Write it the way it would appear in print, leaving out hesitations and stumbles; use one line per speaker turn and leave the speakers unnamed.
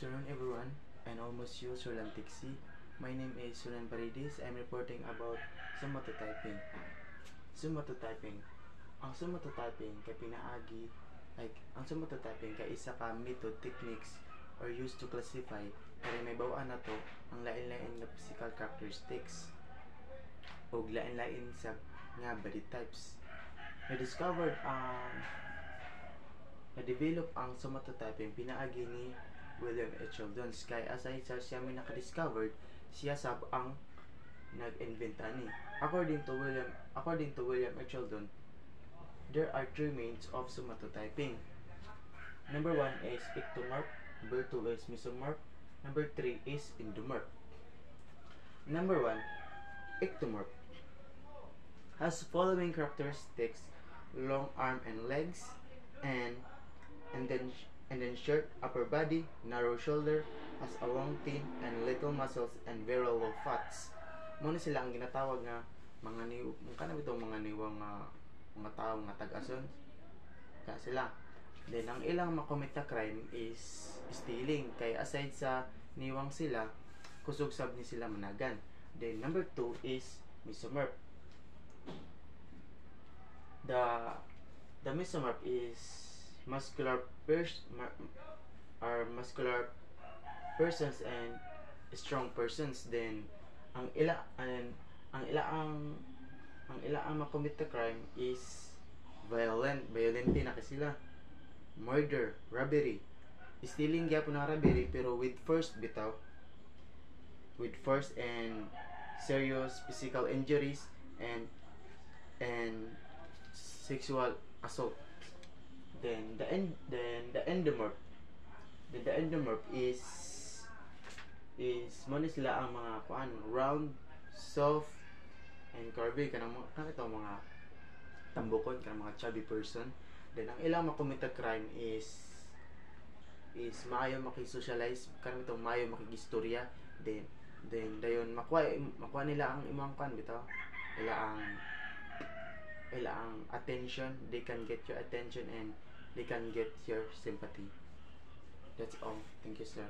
afternoon, everyone, and almost you, Sulan Tixi. My name is Sulan Paredes. I'm reporting about somatotyping. Somatotyping. Ang somatotyping kay pinaagi ang somatotyping kay isa ka method techniques or used to classify kay may bawaan na to ang lain-lain nga physical characteristics ug lain-lain sa nga body types. Na-develop ang somatotyping pinaagi ni William H. Sheldons kay aside sa siya may naka-discovered, siya sab ang nag-inventa ni. According to William H. Sheldon, there are three means of somatotyping. Number 1 is ectomorph, number 2 is mesomorph, number 3 is endomorph. Number 1, ectomorph has following characteristics: long arm and legs, and then short upper body, narrow shoulder, has a long chin and little muscles and very low fats. Muna sila ang ginatawag nga mga niwang mga tao nga tag-ason ka sila. Then ang ilang makomit na crime is stealing, kay aside sa niwang sila, kusog sab ni sila managan. Then number 2 is mesomorph. The mesomorph is muscular persons and strong persons. Then ang ang makomit na crime is violent na sila, murder, robbery, stealing gyapon na robbery pero with first and serious physical injuries and sexual assault. Then the endomorph is mo sila ang mga round, soft, and curvy kanang mga tambukon, kanang mga chubby person. Then ang ilang makomit crime is maayo makisocialize, kanang itong maayo makigistorya. Then dayon makuha nila ang imong bitaw, ila ang attention. They can get your attention and they can get your sympathy. That's all. Thank you, sir.